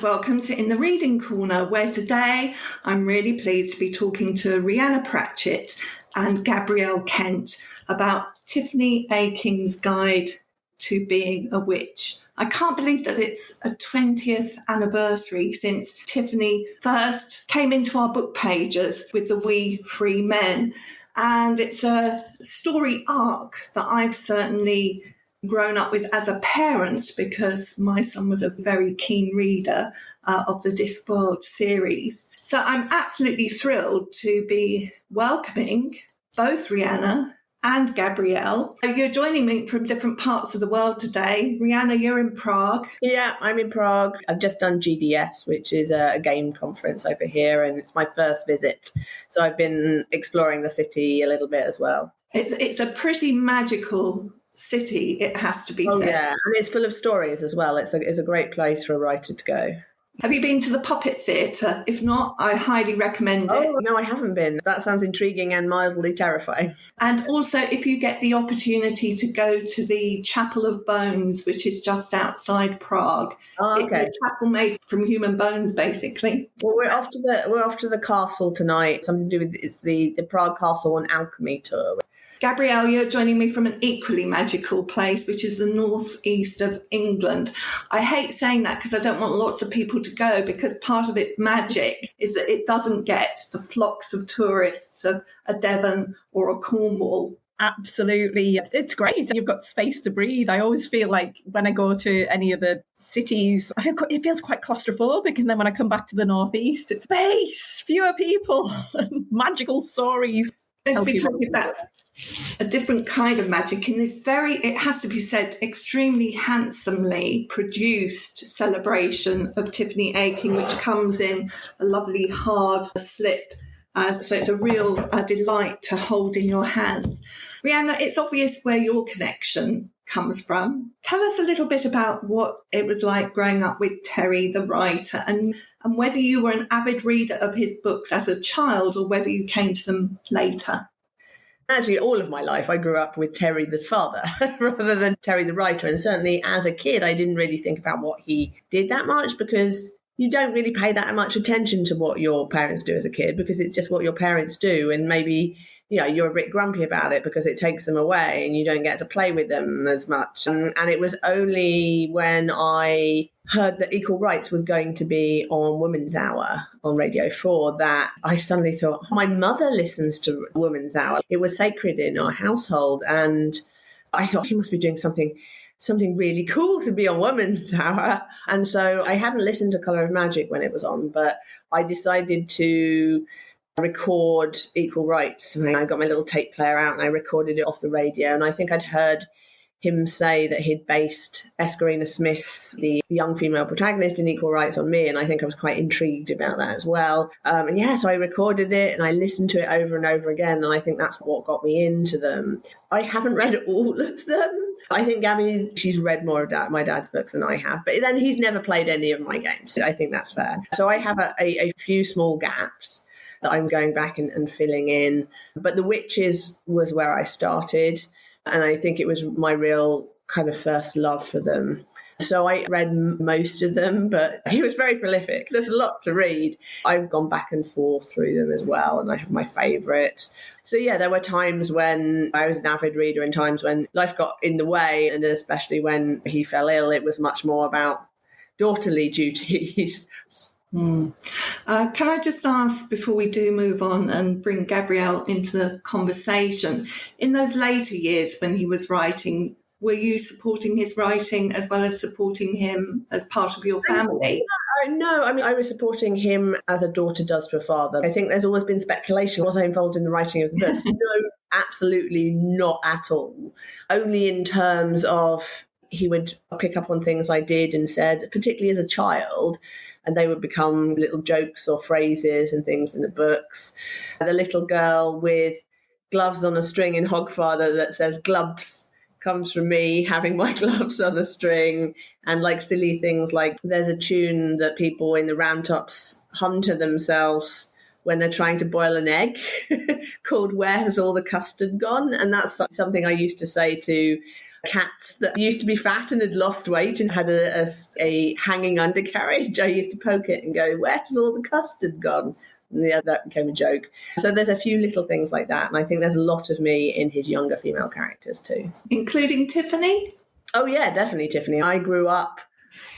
welcome to In the Reading Corner, where today I'm really pleased to be talking to Rhianna Pratchett and Gabrielle Kent about Tiffany Aching's Guide to Being a Witch. I can't believe that it's a 20th anniversary since Tiffany first came into our book pages with the We Free Men. And it's a story arc that I've certainly grown up with as a parent because my son was a very keen reader of the Discworld series. So I'm absolutely thrilled to be welcoming both Rhianna and Gabrielle. You're joining me from different parts of the world today. Rhianna, you're in Prague. Yeah, I'm in Prague. I've just done GDS, which is a game conference over here, and it's my first visit. So I've been exploring the city a little bit as well. It's a pretty magical city, it has to be said. Yeah, and it's full of stories as well. It's a great place for a writer to go. Have you been to the Puppet Theatre? If not, I highly recommend it. Oh, no, I haven't been. That sounds intriguing and mildly terrifying. And also, if you get the opportunity to go to the Chapel of Bones, which is just outside Prague. Oh, okay. It's a chapel made from human bones, basically. Well, we're off to the castle tonight. Something to do with the Prague Castle and Alchemy tour. Gabrielle, you're joining me from an equally magical place, which is the northeast of England. I hate saying that because I don't want lots of people to go, because part of its magic is that it doesn't get the flocks of tourists of a Devon or a Cornwall. Absolutely. Yes. It's great. You've got space to breathe. I always feel like when I go to any of the cities, it feels quite claustrophobic. And then when I come back to the northeast, it's space, fewer people, magical stories. We're talking about a different kind of magic in this it has to be said, extremely handsomely produced celebration of Tiffany Aching, which comes in a lovely hard slip. So it's a real delight to hold in your hands. Rhianna, it's obvious where your connection comes from. Tell us a little bit about what it was like growing up with Terry, the writer, and whether you were an avid reader of his books as a child or whether you came to them later. Actually, all of my life, I grew up with Terry the father rather than Terry the writer. And certainly as a kid, I didn't really think about what he did that much, because you don't really pay that much attention to what your parents do as a kid, because it's just what your parents do. And maybe, you're a bit grumpy about it because it takes them away and you don't get to play with them as much. And it was only when I heard that Equal Rights was going to be on Women's Hour on Radio 4 that I suddenly thought, my mother listens to Women's Hour. It was sacred in our household. And I thought, he must be doing something really cool to be on Women's Hour. And so I hadn't listened to Colour of Magic when it was on, but I decided to record Equal Rights. And I got my little tape player out and I recorded it off the radio. And I think I'd heard him say that he'd based Escarina Smith, the young female protagonist in Equal Rights, on me. And I think I was quite intrigued about that as well. So I recorded it and I listened to it over and over again. And I think that's what got me into them. I haven't read all of them. I think Gabby, she's read more of my dad's books than I have. But then he's never played any of my games. So I think that's fair. So I have a few small gaps that I'm going back and filling in. But The Witches was where I started. And I think it was my real kind of first love for them. So I read most of them, but he was very prolific. There's a lot to read. I've gone back and forth through them as well, and I have my favourites. So yeah, there were times when I was an avid reader and times when life got in the way, and especially when he fell ill, it was much more about daughterly duties. Can I just ask, before we do move on and bring Gabrielle into the conversation, in those later years when he was writing, were you supporting his writing as well as supporting him as part of your family? No, I was supporting him as a daughter does to a father. I think there's always been speculation. Was I involved in the writing of the books? No, absolutely not at all. Only in terms of he would pick up on things I did and said, particularly as a child, and they would become little jokes or phrases and things in the books. The little girl with gloves on a string in Hogfather that says "gloves" comes from me having my gloves on a string, and like silly things like there's a tune that people in the Round Tops hum to themselves when they're trying to boil an egg called "Where Has All the Custard Gone?" And that's something I used to say to cats that used to be fat and had lost weight and had a hanging undercarriage. I used to poke it and go, "Where's all the custard gone?" And yeah, that became a joke. So there's a few little things like that. And I think there's a lot of me in his younger female characters too. Including Tiffany? Oh, yeah, definitely Tiffany. I grew up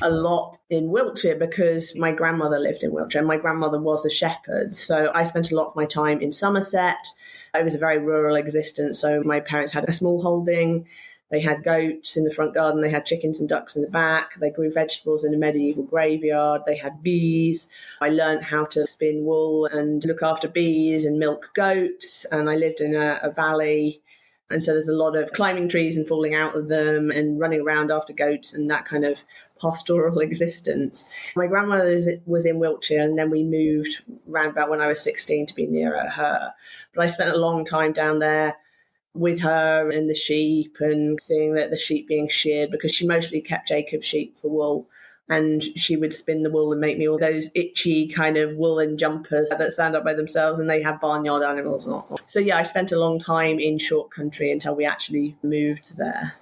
a lot in Wiltshire because my grandmother lived in Wiltshire and my grandmother was a shepherd. So I spent a lot of my time in Somerset. It was a very rural existence. So my parents had a small holding. They had goats in the front garden. They had chickens and ducks in the back. They grew vegetables in a medieval graveyard. They had bees. I learned how to spin wool and look after bees and milk goats. And I lived in a valley. And so there's a lot of climbing trees and falling out of them and running around after goats and that kind of pastoral existence. My grandmother was in Wiltshire, and then we moved round about when I was 16 to be nearer her. But I spent a long time down there with her and the sheep and seeing that the sheep being sheared, because she mostly kept Jacob's sheep for wool. And she would spin the wool and make me all those itchy kind of woolen jumpers that stand up by themselves, and they had barnyard animals and all. So yeah, I spent a long time in short country until we actually moved there.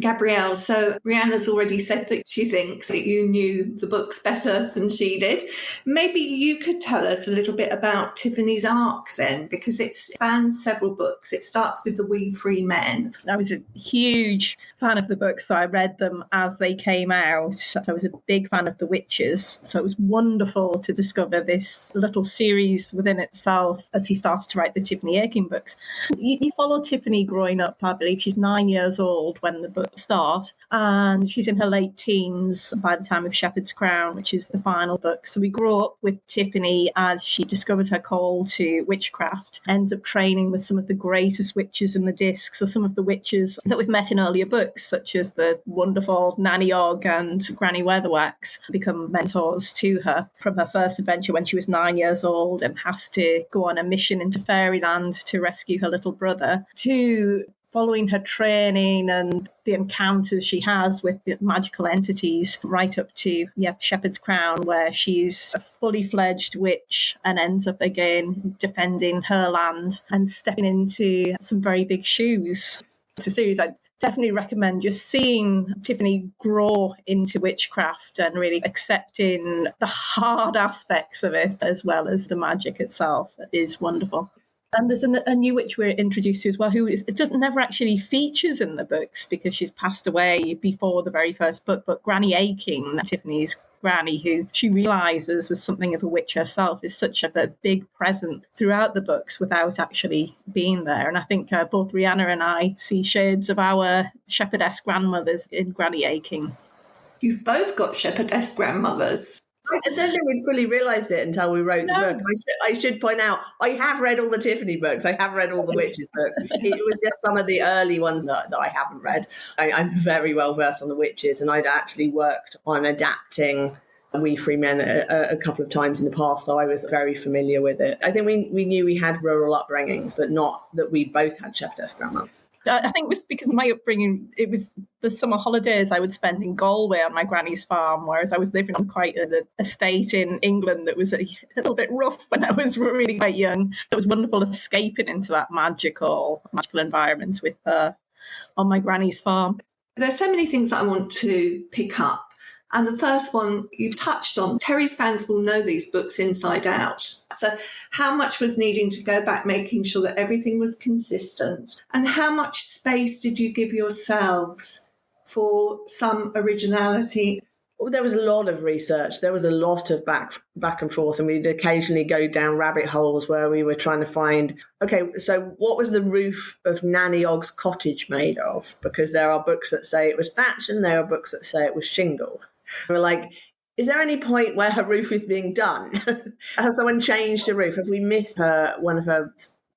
Gabrielle, so Rhianna's already said that she thinks that you knew the books better than she did. Maybe you could tell us a little bit about Tiffany's arc then, because it spans several books. It starts with the We Free Men. I was a huge fan of the books, so I read them as they came out. I was a big fan of The Witches, so it was wonderful to discover this little series within itself as he started to write the Tiffany Aching books. You follow Tiffany growing up, I believe she's 9 years old when the books start, and she's in her late teens by the time of Shepherd's Crown, which is the final book. So we grow up with Tiffany as she discovers her call to witchcraft, ends up training with some of the greatest witches in the discs, or some of the witches that we've met in earlier books, such as the wonderful Nanny Og and Granny Weatherwax, become mentors to her from her first adventure when she was 9 years old and has to go on a mission into fairyland to rescue her little brother, to following her training and the encounters she has with the magical entities, right up to Shepherd's Crown, where she's a fully fledged witch and ends up again defending her land and stepping into some very big shoes. It's a series I definitely recommend. Just seeing Tiffany grow into witchcraft and really accepting the hard aspects of it as well as the magic itself is wonderful. And there's a new witch we're introduced to as well, who never actually features in the books because she's passed away before the very first book. But Granny Aching, Tiffany's granny, who she realises was something of a witch herself, is such a big present throughout the books without actually being there. And I think both Rhianna and I see shades of our shepherdess grandmothers in Granny Aching. You've both got shepherdess grandmothers. I don't think we'd fully realised it until we wrote the book. I should point out, I have read all the Tiffany books. I have read all the Witches books. It was just some of the early ones that I haven't read. I'm very well versed on the Witches, and I'd actually worked on adapting We Free Men a couple of times in the past, so I was very familiar with it. I think we knew we had rural upbringings, but not that we both had shepherdess grandma. I think it was because of my upbringing, it was the summer holidays I would spend in Galway on my granny's farm, whereas I was living on quite an estate in England that was a little bit rough when I was really quite young. It was wonderful escaping into that magical environment with her on my granny's farm. There's so many things that I want to pick up. And the first one you've touched on, Terry's fans will know these books inside out. So how much was needing to go back, making sure that everything was consistent? And how much space did you give yourselves for some originality? Well, there was a lot of research. There was a lot of back and forth, and we'd occasionally go down rabbit holes where we were trying to find, okay, so what was the roof of Nanny Og's cottage made of? Because there are books that say it was thatch and there are books that say it was shingle. We're like, is there any point where her roof is being done? Has someone changed the roof? Have we missed one of her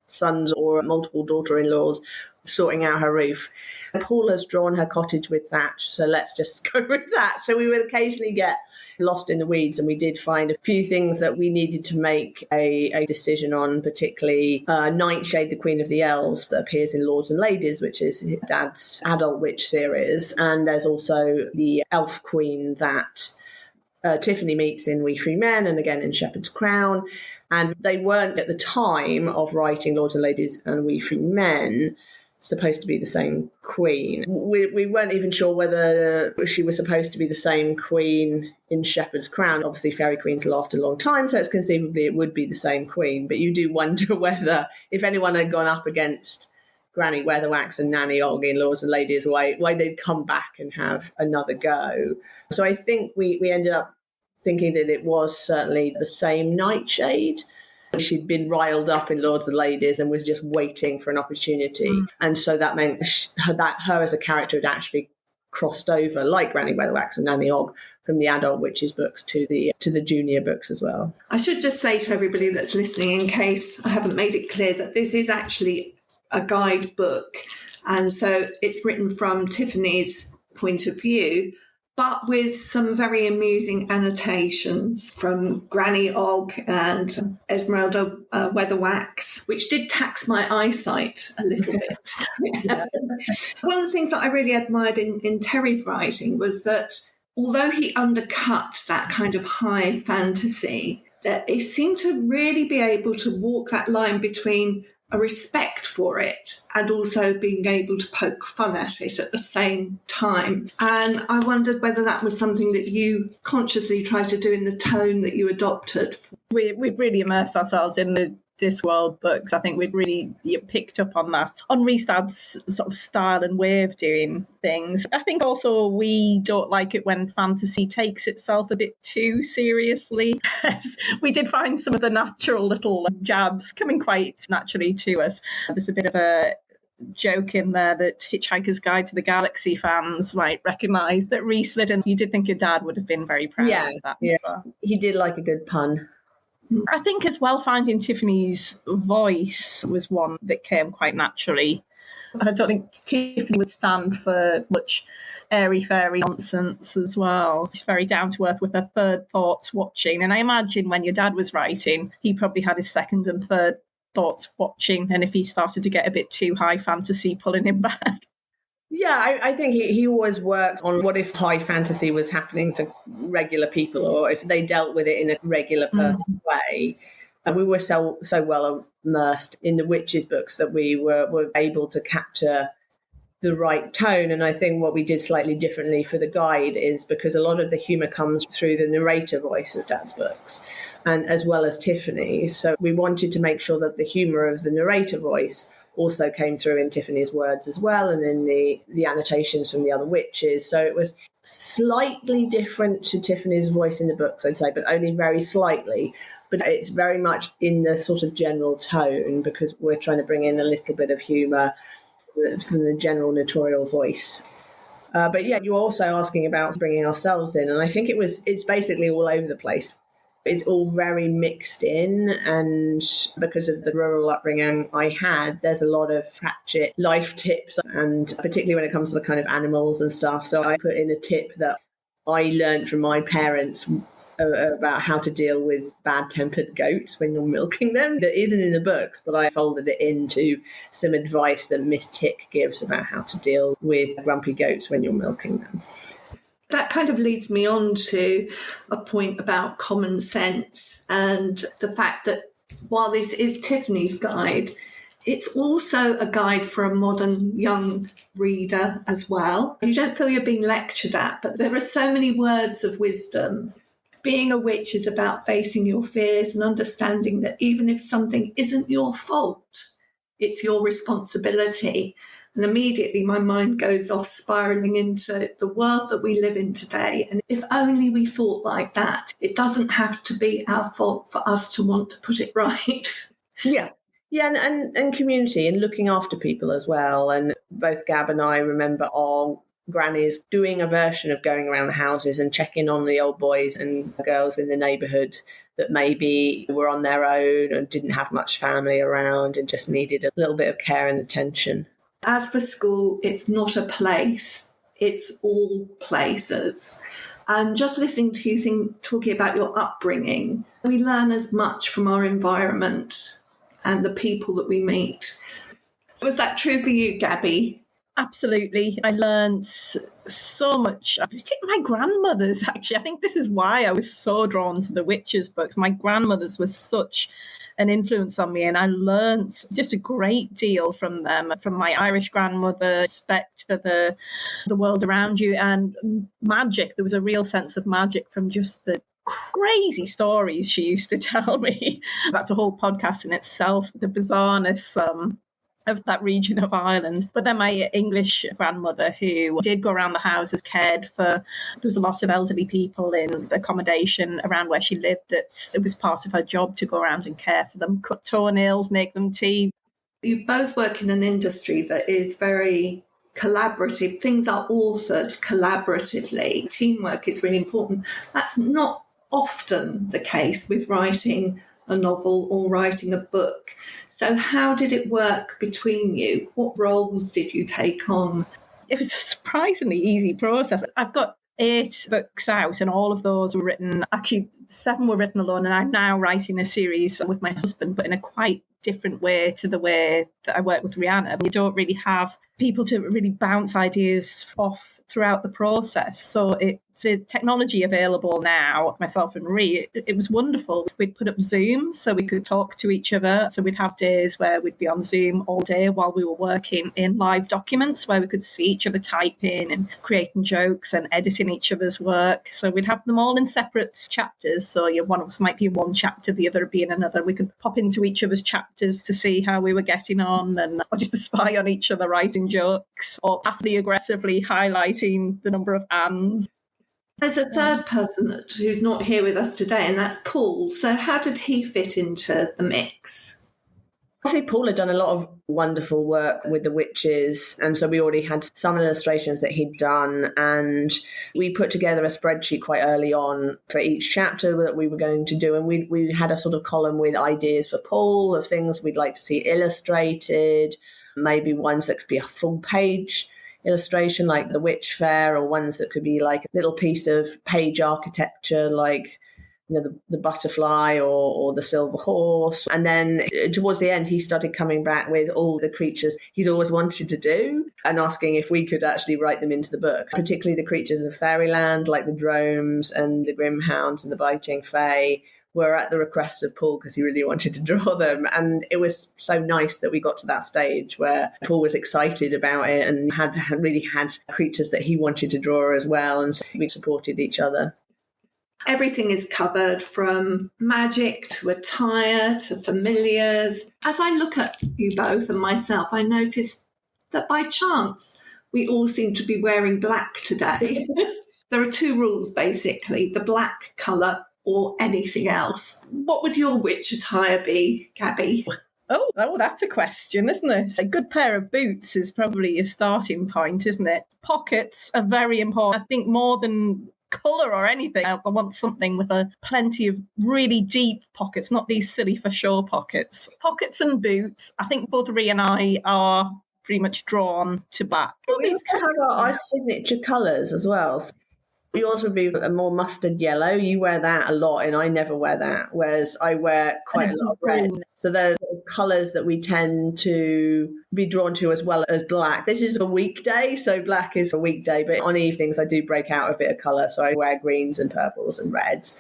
sons or multiple daughter-in-laws sorting out her roof? Paul has drawn her cottage with thatch, so let's just go with that. So we would occasionally get lost in the weeds, and we did find a few things that we needed to make a decision on, particularly Nightshade, the Queen of the Elves, that appears in Lords and Ladies, which is Dad's adult witch series. And there's also the Elf Queen that Tiffany meets in We Free Men and again in Shepherd's Crown. And they weren't at the time of writing Lords and Ladies and We Free Men supposed to be the same queen. We weren't even sure whether she was supposed to be the same queen in Shepherd's Crown. Obviously, fairy queens last a long time, so it's conceivably it would be the same queen. But you do wonder whether, if anyone had gone up against Granny Weatherwax and Nanny Og in Lords and Ladies, why they'd come back and have another go. So I think we ended up thinking that it was certainly the same Nightshade. She'd been riled up in Lords and Ladies and was just waiting for an opportunity. And so that meant that her as a character had actually crossed over, like Granny Weatherwax and Nanny Og, from the adult witches books to the junior books as well. I should just say to everybody that's listening, in case I haven't made it clear, that this is actually a guide book. And so it's written from Tiffany's point of view, but with some very amusing annotations from Granny Og and Esmeralda Weatherwax, which did tax my eyesight a little bit. One of the things that I really admired in Terry's writing was that although he undercut that kind of high fantasy, that he seemed to really be able to walk that line between a respect for it and also being able to poke fun at it at the same time. And I wondered whether that was something that you consciously tried to do in the tone that you adopted. We've really immersed ourselves in the Discworld books. I think we'd really picked up on that, on Rhystad's sort of style and way of doing things. I think also we don't like it when fantasy takes itself a bit too seriously. We did find some of the natural little jabs coming quite naturally to us. There's a bit of a joke in there that Hitchhiker's Guide to the Galaxy fans might recognise, that Rhys Liddon, you did think your dad would have been very proud of that as well. He did like a good pun. I think as well, finding Tiffany's voice was one that came quite naturally. I don't think Tiffany would stand for much airy-fairy nonsense as well. She's very down-to-earth with her third thoughts watching. And I imagine when your dad was writing, he probably had his second and third thoughts watching. And if he started to get a bit too high fantasy, pulling him back. Yeah, I think he always worked on what if high fantasy was happening to regular people, or if they dealt with it in a regular person way. And we were so well immersed in the witches books that we were able to capture the right tone. And I think what we did slightly differently for the guide is because a lot of the humour comes through the narrator voice of Dad's books, and as well as Tiffany. So we wanted to make sure that the humour of the narrator voice also came through in Tiffany's words as well, and in the annotations from the other witches. So it was slightly different to Tiffany's voice in the books, I'd say, but only very slightly. But it's very much in the sort of general tone, because we're trying to bring in a little bit of humour from the general narratorial voice. But yeah, you were also asking about bringing ourselves in, and I think it's basically all over the place. It's all very mixed in, and because of the rural upbringing I had, there's a lot of Pratchett life tips, and particularly when it comes to the kind of animals and stuff. So I put in a tip that I learned from my parents about how to deal with bad-tempered goats when you're milking them. That isn't in the books, but I folded it into some advice that Miss Tick gives about how to deal with grumpy goats when you're milking them. That kind of leads me on to a point about common sense and the fact that while this is Tiffany's guide, it's also a guide for a modern young reader as well. You don't feel you're being lectured at, but there are so many words of wisdom. Being a witch is about facing your fears and understanding that even if something isn't your fault, it's your responsibility. And immediately my mind goes off spiralling into the world that we live in today. And if only we thought like that, it doesn't have to be our fault for us to want to put it right. Yeah. Yeah, and community and looking after people as well. And both Gab and I remember our grannies doing a version of going around the houses and checking on the old boys and girls in the neighbourhood that maybe were on their own and didn't have much family around and just needed a little bit of care and attention. As for school, it's not a place, it's all places. And just listening to you talking about your upbringing, we learn as much from our environment and the people that we meet. Was that true for you, Gabby? Absolutely. I learned so much. Particularly my grandmother's, actually. I think this is why I was so drawn to the witches books. My grandmother's was such an influence on me, and I learned just a great deal from them, from my Irish grandmother, respect for the world around you, and magic. There was a real sense of magic from just the crazy stories she used to tell me. That's a whole podcast in itself, the bizarreness of that region of Ireland. But then my English grandmother, who did go around the houses, cared for, there was a lot of elderly people in accommodation around where she lived, that it was part of her job to go around and care for them, cut toenails, make them tea. You both work in an industry that is very collaborative. Things are authored collaboratively. Teamwork is really important. That's not often the case with writing a novel or writing a book. So how did it work between you? What roles did you take on? It was a surprisingly easy process. I've got 8 books out, and all of those were written, actually 7 were written alone, and I'm now writing a series with my husband, but in a quite different way to the way that I work with Rhianna. You don't really have people to really bounce ideas off throughout the process. So it's a technology available now, myself and Rhi. It was wonderful. We'd put up Zoom so we could talk to each other. So we'd have days where we'd be on Zoom all day while we were working in live documents where we could see each other typing and creating jokes and editing each other's work. So we'd have them all in separate chapters. So one of us might be in one chapter, the other be in another. We could pop into each other's chapters to see how we were getting on, or just to spy on each other writing jokes, or passively aggressively highlighting the number of ands. There's a third person who's not here with us today, and that's Paul. So how did he fit into the mix? Obviously, Paul had done a lot of wonderful work with the witches, and so we already had some illustrations that he'd done, and we put together a spreadsheet quite early on for each chapter that we were going to do, and we had a sort of column with ideas for Paul of things we'd like to see illustrated, maybe ones that could be a full page illustration like the Witch Fair, or ones that could be like a little piece of page architecture like the butterfly or the silver horse. And then towards the end he started coming back with all the creatures he's always wanted to do and asking if we could actually write them into the book, particularly the creatures of fairyland like the dromes and the grim hounds and the biting fae were at the request of Paul because he really wanted to draw them. And it was so nice that we got to that stage where Paul was excited about it and had really had creatures that he wanted to draw as well. And so we supported each other. Everything is covered, from magic to attire to familiars. As I look at you both and myself, I notice that by chance we all seem to be wearing black today. There are 2 rules, basically, the black colour or anything else. What would your witch attire be, Gabby? Oh, that's a question, isn't it? A good pair of boots is probably a starting point, isn't it? Pockets are very important. I think more than colour or anything, I want something with plenty of really deep pockets, not these silly for show pockets. Pockets and boots. I think both Rhi and I are pretty much drawn to black. But we also have our signature colours as well. Yours would be a more mustard yellow. You wear that a lot, and I never wear that, whereas I wear quite a lot of red. So they're the colours that we tend to be drawn to as well as black. This is a weekday, so black is a weekday, but on evenings I do break out a bit of colour, so I wear greens and purples and reds.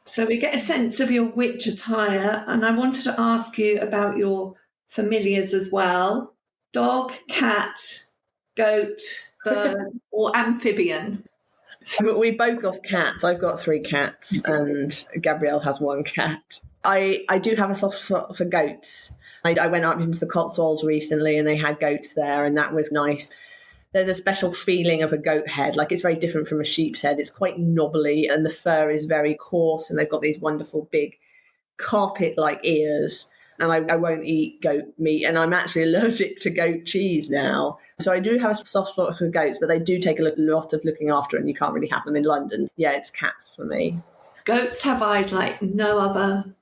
So we get a sense of your witch attire, and I wanted to ask you about your familiars as well. Dog, cat, goat, bird, or amphibian? But we both got cats. I've got 3 cats and Gabrielle has 1 cat. I do have a soft spot for goats. I went up into the Cotswolds recently and they had goats there, and that was nice. There's a special feeling of a goat head. Like, it's very different from a sheep's head. It's quite knobbly and the fur is very coarse, and they've got these wonderful big carpet-like ears. And I won't eat goat meat, and I'm actually allergic to goat cheese now. So I do have a soft spot for goats, but they do take a lot of looking after, and you can't really have them in London. Yeah, it's cats for me. Goats have eyes like no other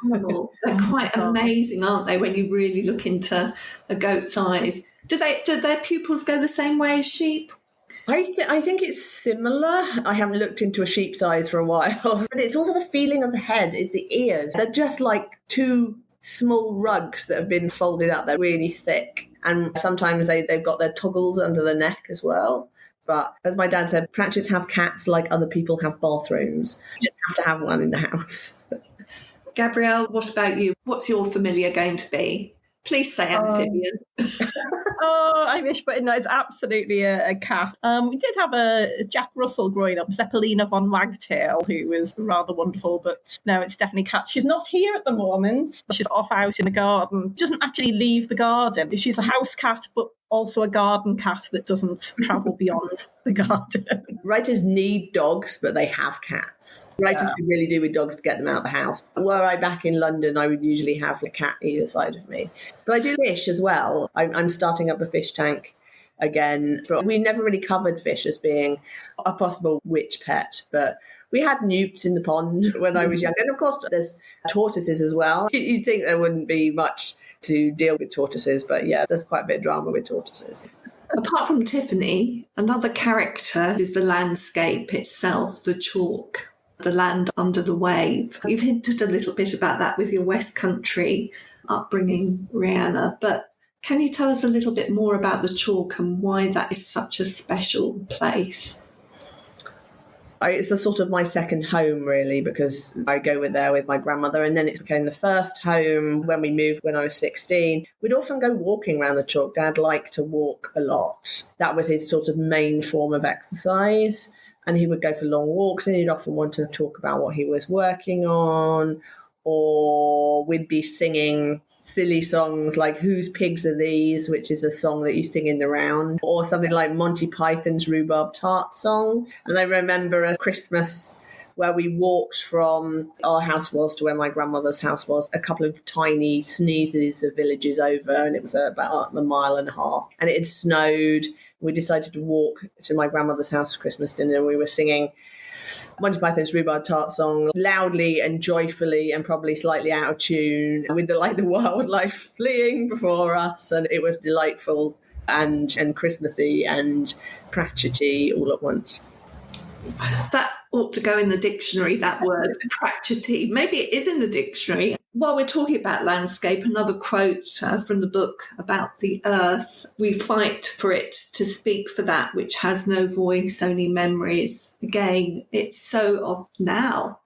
animal. They're quite amazing, aren't they, when you really look into a goat's eyes? Do their pupils go the same way as sheep? I think it's similar. I haven't looked into a sheep's eyes for a while. But it's also the feeling of the head, is the ears. They're just like 2 small rugs that have been folded up. They're really thick. And sometimes they've got their toggles under the neck as well. But as my dad said, Pratchetts have cats like other people have bathrooms. You just have to have one in the house. Gabrielle, what about you? What's your familiar going to be? Please say amphibian. Oh, I wish, but no, it's absolutely a cat. We did have a Jack Russell growing up, Zeppelina von Wagtail, who was rather wonderful, but no, it's definitely cat. She's not here at the moment. She's off out in the garden. She doesn't actually leave the garden. She's a house cat, but also a garden cat that doesn't travel beyond the garden. Writers need dogs, but they have cats. Writers could really do with dogs to get them out of the house. Were I back in London, I would usually have a cat either side of me. But I do fish as well. I'm starting up a fish tank again. But we never really covered fish as being a possible witch pet. But we had newts in the pond when I was young. And of course, there's tortoises as well. You'd think there wouldn't be much to deal with tortoises, but yeah, there's quite a bit of drama with tortoises. Apart from Tiffany, another character is the landscape itself, the chalk, the land under the wave. You've hinted a little bit about that with your West Country upbringing, Rhianna, but can you tell us a little bit more about the chalk and why that is such a special place? It's a sort of my second home, really, because I go there with my grandmother, and then it became the first home when we moved when I was 16. We'd often go walking around the chalk. Dad liked to walk a lot. That was his sort of main form of exercise, and he would go for long walks, and he'd often want to talk about what he was working on, or we'd be singing silly songs like Whose Pigs Are These, which is a song that you sing in the round, or something like Monty Python's Rhubarb Tart song. And I remember a Christmas where we walked from our house was to where my grandmother's house was, a couple of tiny sneezes of villages over, and it was about a mile and a half, and it had snowed. We decided to walk to my grandmother's house for Christmas dinner, and we were singing Monty Python's Rhubarb Tart song loudly and joyfully and probably slightly out of tune, with the wildlife fleeing before us, and it was delightful and Christmassy and Pratchetty all at once. That ought to go in the dictionary, that word, Pratchetty. Maybe it is in the dictionary. While we're talking about landscape, another quote from the book about the earth. We fight for it to speak for that which has no voice, only memories. Again, it's so of now.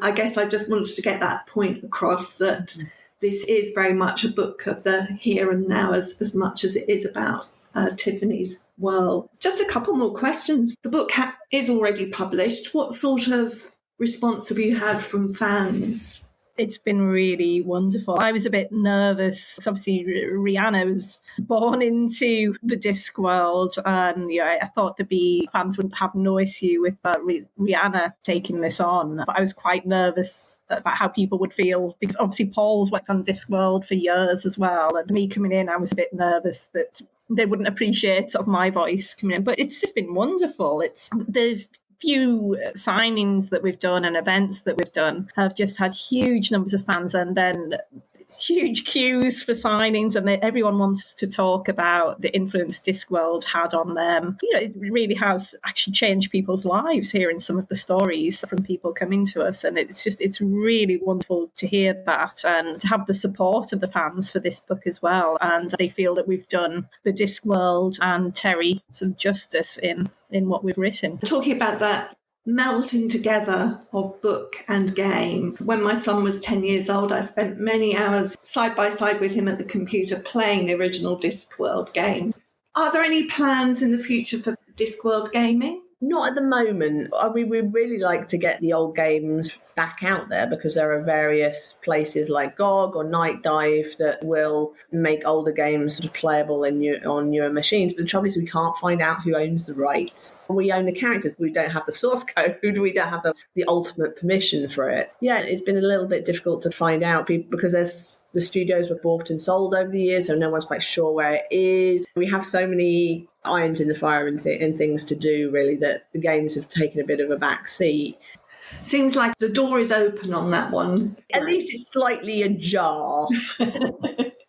I guess I just wanted to get that point across, that this is very much a book of the here and now as much as it is about Tiffany's world. Just a couple more questions. The book is already published. What sort of response have you had from fans? It's been really wonderful. I was a bit nervous. Obviously, Rhianna was born into the Discworld, and I thought fans wouldn't have no issue with Rhianna taking this on. But I was quite nervous about how people would feel, because obviously Paul's worked on Discworld for years as well, and me coming in, I was a bit nervous that they wouldn't appreciate sort of my voice coming in. But it's just been wonderful. It's the few signings that we've done and events that we've done have just had huge numbers of fans, and then huge queues for signings, and everyone wants to talk about the influence Discworld had on them. It really has actually changed people's lives, hearing some of the stories from people coming to us, and it's really wonderful to hear that and to have the support of the fans for this book as well. And they feel that we've done the Discworld and Terry some justice in what we've written. Talking about that melting together of book and game. When my son was 10 years old, I spent many hours side by side with him at the computer playing the original Discworld game. Are there any plans in the future for Discworld gaming? Not at the moment. I mean, we'd really like to get the old games back out there, because there are various places like GOG or Night Dive that will make older games sort of playable on newer machines. But the trouble is we can't find out who owns the rights. We own the characters. We don't have the source code. We don't have the ultimate permission for it. Yeah, it's been a little bit difficult to find out, because the studios were bought and sold over the years, so no one's quite sure where it is. We have so many irons in the fire and things to do, really, that the games have taken a bit of a back seat. Seems like the door is open on that one. At least it's slightly ajar.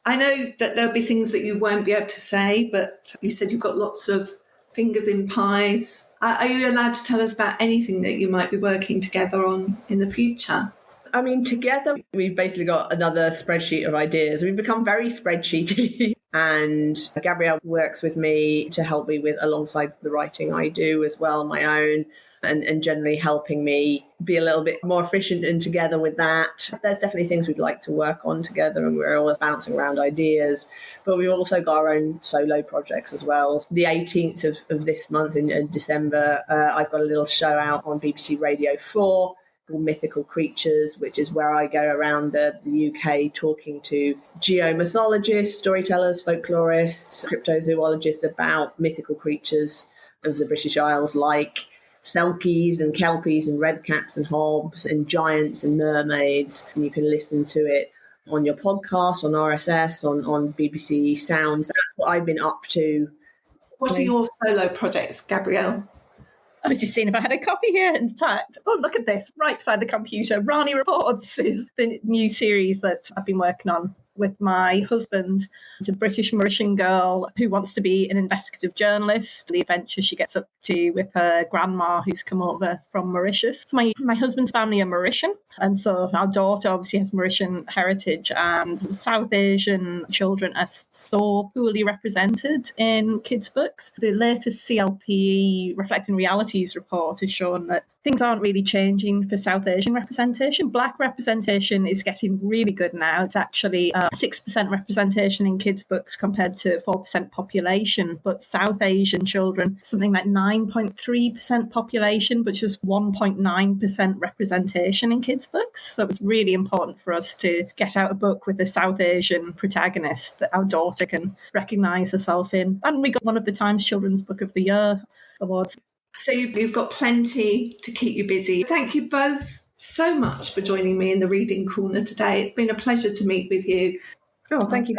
I know that there'll be things that you won't be able to say, but you said you've got lots of fingers in pies. Are you allowed to tell us about anything that you might be working together on in the future? I mean, together, we've basically got another spreadsheet of ideas. We've become very spreadsheety. And Gabrielle works with me to help me with, alongside the writing I do as well, my own, and generally helping me be a little bit more efficient and together with that. There's definitely things we'd like to work on together, and we're always bouncing around ideas. But we've also got our own solo projects as well. The 18th of this month in December, I've got a little show out on BBC Radio 4 called Mythical Creatures, which is where I go around the UK talking to geomythologists, storytellers, folklorists, cryptozoologists about mythical creatures of the British Isles, like selkies and kelpies and redcaps and hobs and giants and mermaids. And you can listen to it on your podcast, on RSS, on BBC Sounds. That's what I've been up to. What are your solo projects, Gabrielle? I was just seeing if I had a copy here. In fact, oh, look at this, right beside the computer. Rani Reports is the new series that I've been working on with my husband. He's a British Mauritian girl who wants to be an investigative journalist. The adventure she gets up to with her grandma who's come over from Mauritius. So my husband's family are Mauritian, and so our daughter obviously has Mauritian heritage, and South Asian children are so poorly represented in kids' books. The latest CLPE Reflecting Realities report has shown that things aren't really changing for South Asian representation. Black representation is getting really good now. It's actually 6% representation in kids' books compared to 4% population. But South Asian children, something like 9.3% population, but just 1.9% representation in kids' books. So it's really important for us to get out a book with a South Asian protagonist that our daughter can recognise herself in. And we got one of the Times Children's Book of the Year awards. So you've got plenty to keep you busy. Thank you both so much for joining me in the Reading Corner today. It's been a pleasure to meet with you. Oh, thank you.